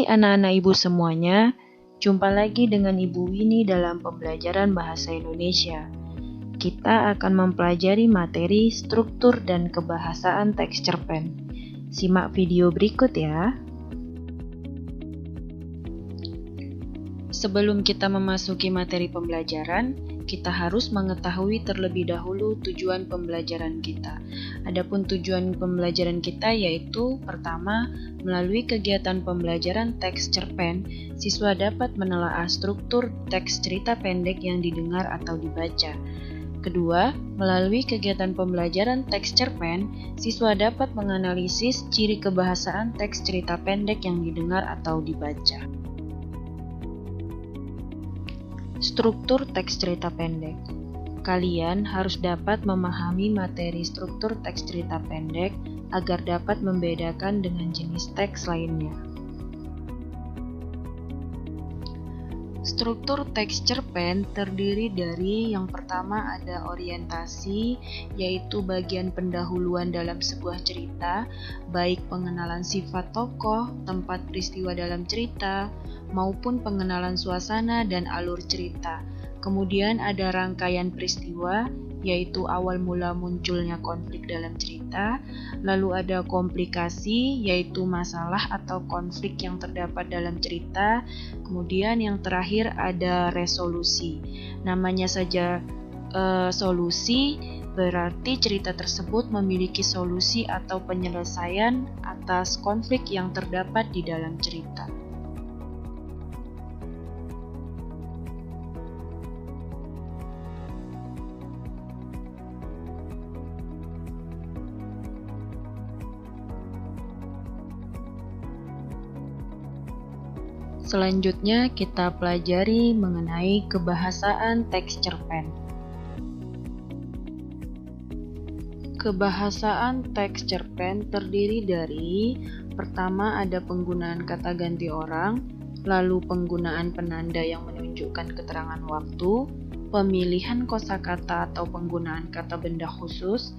anak-anak Ibu semuanya, jumpa lagi dengan Ibu Winnie dalam pembelajaran Bahasa Indonesia. Kita akan mempelajari materi struktur dan kebahasaan teks cerpen. Simak video berikut ya. Sebelum kita memasuki materi pembelajaran, kita harus mengetahui terlebih dahulu tujuan pembelajaran kita. Adapun tujuan pembelajaran kita yaitu pertama, melalui kegiatan pembelajaran teks cerpen, siswa dapat menelaah struktur teks cerita pendek yang didengar atau dibaca. Kedua, melalui kegiatan pembelajaran teks cerpen, siswa dapat menganalisis ciri kebahasaan teks cerita pendek yang didengar atau dibaca. Struktur teks cerita pendek. Kalian harus dapat memahami materi struktur teks cerita pendek agar dapat membedakan dengan jenis teks lainnya. Struktur teks cerpen terdiri dari yang pertama ada orientasi, yaitu bagian pendahuluan dalam sebuah cerita, baik pengenalan sifat tokoh, tempat peristiwa dalam cerita, maupun pengenalan suasana dan alur cerita. Kemudian ada rangkaian peristiwa, yaitu awal mula munculnya konflik dalam cerita. Lalu ada komplikasi, yaitu masalah atau konflik yang terdapat dalam cerita. Kemudian yang terakhir ada resolusi. Namanya saja solusi, berarti cerita tersebut memiliki solusi atau penyelesaian atas konflik yang terdapat di dalam cerita. Selanjutnya kita pelajari mengenai kebahasaan teks cerpen. Kebahasaan teks cerpen terdiri dari pertama ada penggunaan kata ganti orang, lalu penggunaan penanda yang menunjukkan keterangan waktu, pemilihan kosakata atau penggunaan kata benda khusus,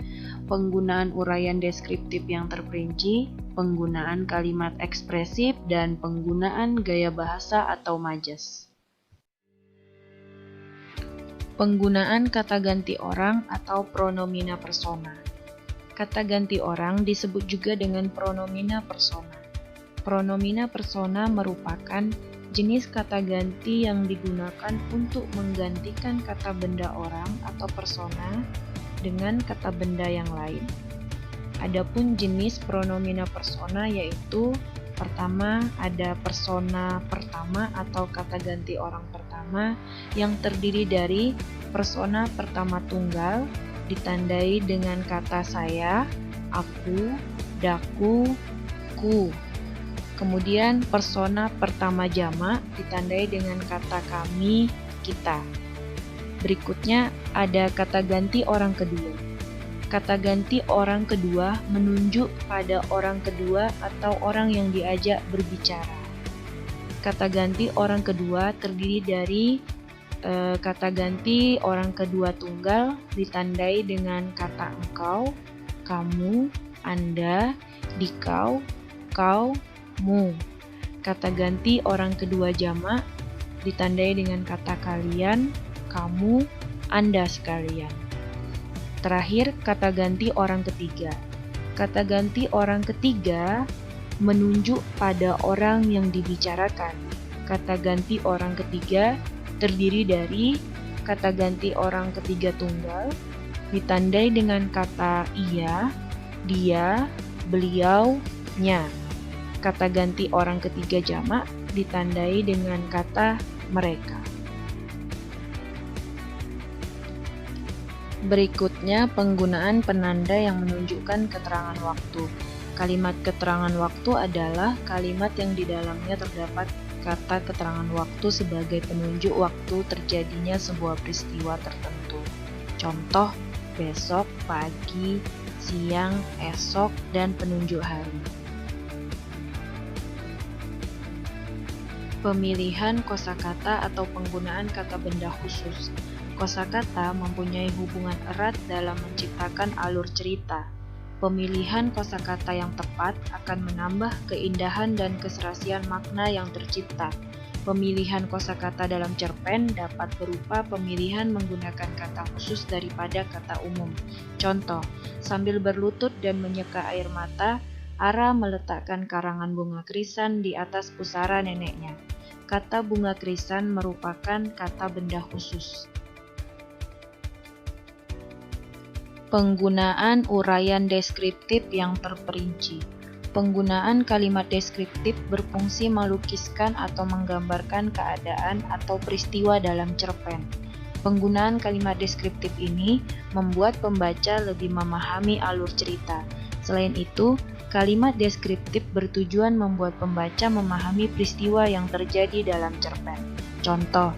penggunaan uraian deskriptif yang terperinci, penggunaan kalimat ekspresif, dan penggunaan gaya bahasa atau majas. Penggunaan kata ganti orang atau pronomina persona. Kata ganti orang disebut juga dengan pronomina persona. Pronomina persona merupakan jenis kata ganti yang digunakan untuk menggantikan kata benda orang atau persona dengan kata benda yang lain. Adapun jenis pronomina persona yaitu pertama ada persona pertama atau kata ganti orang pertama yang terdiri dari persona pertama tunggal ditandai dengan kata saya, aku, daku, ku. Kemudian persona pertama jamak ditandai dengan kata kami, kita. Berikutnya ada kata ganti orang kedua. Kata ganti orang kedua menunjuk pada orang kedua atau orang yang diajak berbicara. Kata ganti orang kedua terdiri dari kata ganti orang kedua tunggal ditandai dengan kata engkau, kamu, anda, dikau, kau, mu. Kata ganti orang kedua jamak ditandai dengan kata kalian, kamu, anda sekalian. Terakhir, kata ganti orang ketiga. Kata ganti orang ketiga menunjuk pada orang yang dibicarakan. Kata ganti orang ketiga terdiri dari kata ganti orang ketiga tunggal, ditandai dengan kata ia, dia, beliau, nya. Kata ganti orang ketiga jamak ditandai dengan kata mereka. Berikutnya penggunaan penanda yang menunjukkan keterangan waktu. Kalimat keterangan waktu adalah kalimat yang di dalamnya terdapat kata keterangan waktu sebagai penunjuk waktu terjadinya sebuah peristiwa tertentu. Contoh, besok, pagi, siang, esok, dan penunjuk hari. Pemilihan kosakata atau penggunaan kata benda khusus. Kosakata mempunyai hubungan erat dalam menciptakan alur cerita. Pemilihan kosakata yang tepat akan menambah keindahan dan keserasian makna yang tercipta. Pemilihan kosakata dalam cerpen dapat berupa pemilihan menggunakan kata khusus daripada kata umum. Contoh, sambil berlutut dan menyeka air mata, Ara meletakkan karangan bunga krisan di atas pusara neneknya. Kata bunga krisan merupakan kata benda khusus. Penggunaan uraian deskriptif yang terperinci. Penggunaan kalimat deskriptif berfungsi melukiskan atau menggambarkan keadaan atau peristiwa dalam cerpen. Penggunaan kalimat deskriptif ini membuat pembaca lebih memahami alur cerita. Selain itu, kalimat deskriptif bertujuan membuat pembaca memahami peristiwa yang terjadi dalam cerpen. Contoh,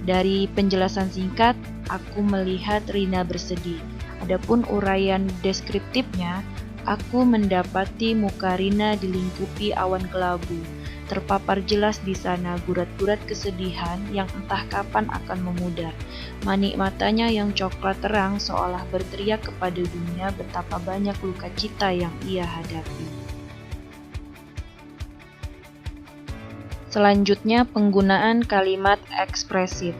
dari penjelasan singkat, aku melihat Rina bersedih. Adapun uraian deskriptifnya, aku mendapati muka Rina dilingkupi awan kelabu. Terpapar jelas di sana gurat-gurat kesedihan yang entah kapan akan memudar. Manik matanya yang coklat terang seolah berteriak kepada dunia betapa banyak luka cita yang ia hadapi. Selanjutnya, penggunaan kalimat ekspresif.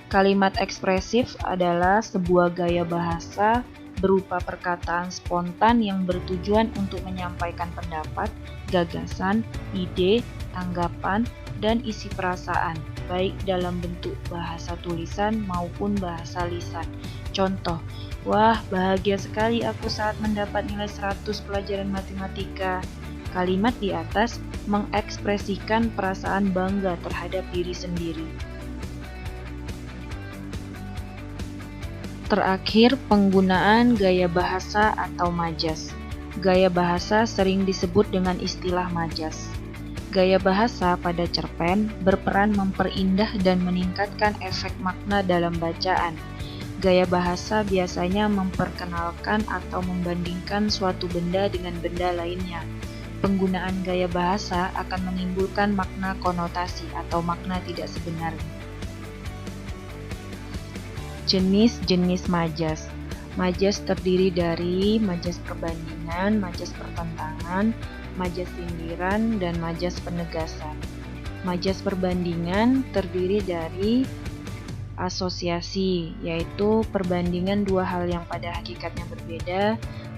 Kalimat ekspresif adalah sebuah gaya bahasa berupa perkataan spontan yang bertujuan untuk menyampaikan pendapat, gagasan, ide, tanggapan, dan isi perasaan, baik dalam bentuk bahasa tulisan maupun bahasa lisan. Contoh, wah bahagia sekali aku saat mendapat nilai 100 pelajaran matematika. Kalimat di atas mengekspresikan perasaan bangga terhadap diri sendiri. Terakhir, penggunaan gaya bahasa atau majas. Gaya bahasa sering disebut dengan istilah majas. Gaya bahasa pada cerpen berperan memperindah dan meningkatkan efek makna dalam bacaan. Gaya bahasa biasanya memperkenalkan atau membandingkan suatu benda dengan benda lainnya. Penggunaan gaya bahasa akan menimbulkan makna konotasi atau makna tidak sebenarnya. Jenis-jenis majas. Majas terdiri dari majas perbandingan, majas pertentangan, majas sindiran, dan majas penegasan. Majas perbandingan terdiri dari asosiasi, yaitu perbandingan dua hal yang pada hakikatnya berbeda,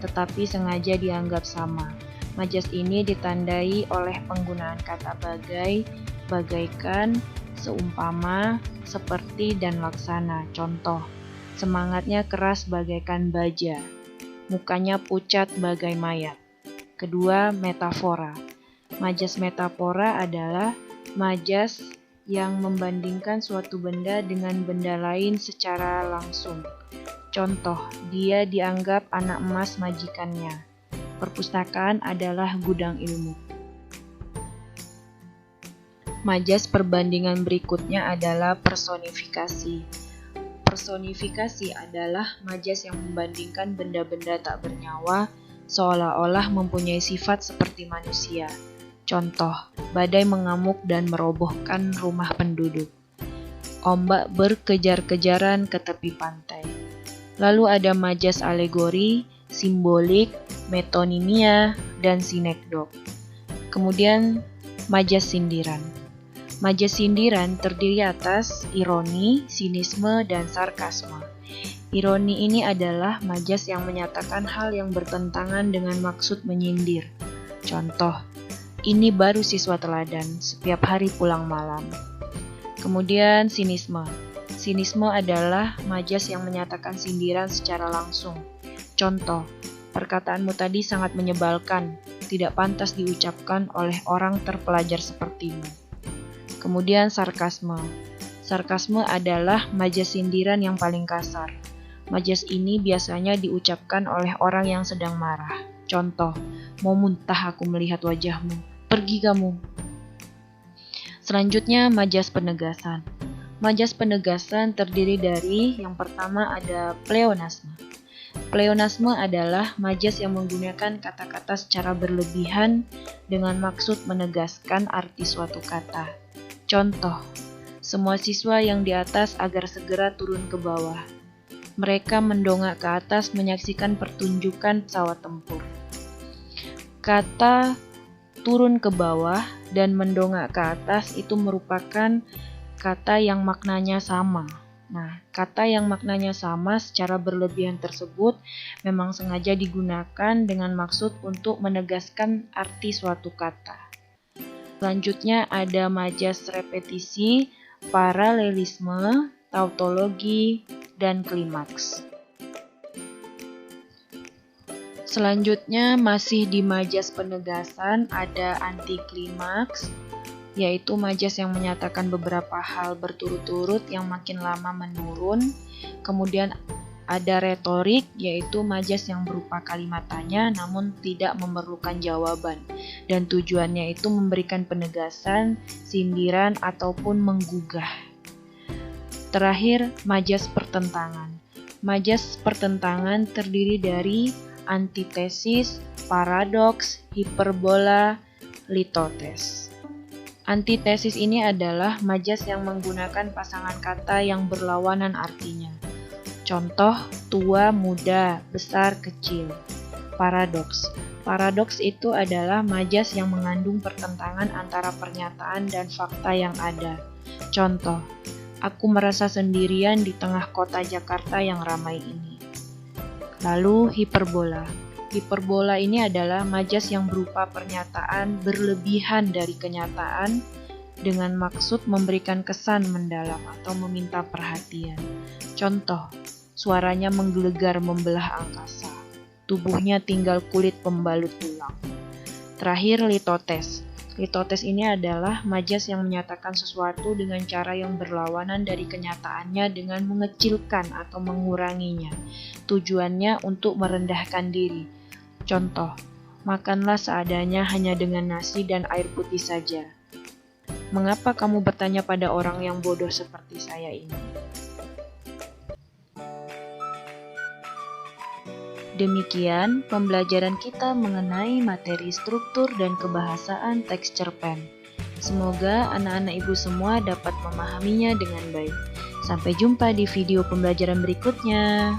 tetapi sengaja dianggap sama. Majas ini ditandai oleh penggunaan kata bagai, bagaikan, seumpama, seperti, dan laksana. Contoh, semangatnya keras bagaikan baja, mukanya pucat bagai mayat. Kedua, metafora. Majas metafora adalah majas yang membandingkan suatu benda dengan benda lain secara langsung. Contoh, dia dianggap anak emas majikannya. Perpustakaan adalah gudang ilmu. Majas perbandingan berikutnya adalah personifikasi. Personifikasi adalah majas yang membandingkan benda-benda tak bernyawa seolah-olah mempunyai sifat seperti manusia. Contoh, badai mengamuk dan merobohkan rumah penduduk. Ombak berkejar-kejaran ke tepi pantai. Lalu ada majas alegori, simbolik, metonimia, dan sinekdok. Kemudian majas sindiran. Majas sindiran terdiri atas ironi, sinisme, dan sarkasme. Ironi ini adalah majas yang menyatakan hal yang bertentangan dengan maksud menyindir. Contoh, ini baru siswa teladan, setiap hari pulang malam. Kemudian sinisme. Sinisme adalah majas yang menyatakan sindiran secara langsung. Contoh, perkataanmu tadi sangat menyebalkan, tidak pantas diucapkan oleh orang terpelajar sepertimu. Kemudian sarkasme. Sarkasme adalah majas sindiran yang paling kasar. Majas ini biasanya diucapkan oleh orang yang sedang marah. Contoh, mau muntah aku melihat wajahmu, pergi kamu. Selanjutnya, majas penegasan. Majas penegasan terdiri dari yang pertama ada pleonasme. Pleonasme adalah majas yang menggunakan kata-kata secara berlebihan dengan maksud menegaskan arti suatu kata. Contoh, semua siswa yang di atas agar segera turun ke bawah. Mereka mendongak ke atas menyaksikan pertunjukan pesawat tempur. Kata turun ke bawah dan mendongak ke atas itu merupakan kata yang maknanya sama. Nah, kata yang maknanya sama secara berlebihan tersebut memang sengaja digunakan dengan maksud untuk menegaskan arti suatu kata. Selanjutnya ada majas repetisi, paralelisme, tautologi, dan klimaks. Selanjutnya masih di majas penegasan ada antiklimaks, yaitu majas yang menyatakan beberapa hal berturut-turut yang makin lama menurun. Kemudian ada retorik, yaitu majas yang berupa kalimat tanya namun tidak memerlukan jawaban, dan tujuannya itu memberikan penegasan, sindiran, ataupun menggugah. Terakhir, majas pertentangan. Majas pertentangan terdiri dari antitesis, paradoks, hiperbola, litotes. Antitesis ini adalah majas yang menggunakan pasangan kata yang berlawanan artinya. Contoh, tua, muda, besar, kecil. Paradoks. Paradoks itu adalah majas yang mengandung pertentangan antara pernyataan dan fakta yang ada. Contoh, aku merasa sendirian di tengah kota Jakarta yang ramai ini. Lalu, hiperbola. Hiperbola ini adalah majas yang berupa pernyataan berlebihan dari kenyataan dengan maksud memberikan kesan mendalam atau meminta perhatian. Contoh, suaranya menggelegar membelah angkasa. Tubuhnya tinggal kulit pembalut tulang. Terakhir, litotes. Litotes ini adalah majas yang menyatakan sesuatu dengan cara yang berlawanan dari kenyataannya dengan mengecilkan atau menguranginya. Tujuannya untuk merendahkan diri. Contoh, makanlah seadanya hanya dengan nasi dan air putih saja. Mengapa kamu bertanya pada orang yang bodoh seperti saya ini? Demikian pembelajaran kita mengenai materi struktur dan kebahasaan teks cerpen. Semoga anak-anak ibu semua dapat memahaminya dengan baik. Sampai jumpa di video pembelajaran berikutnya.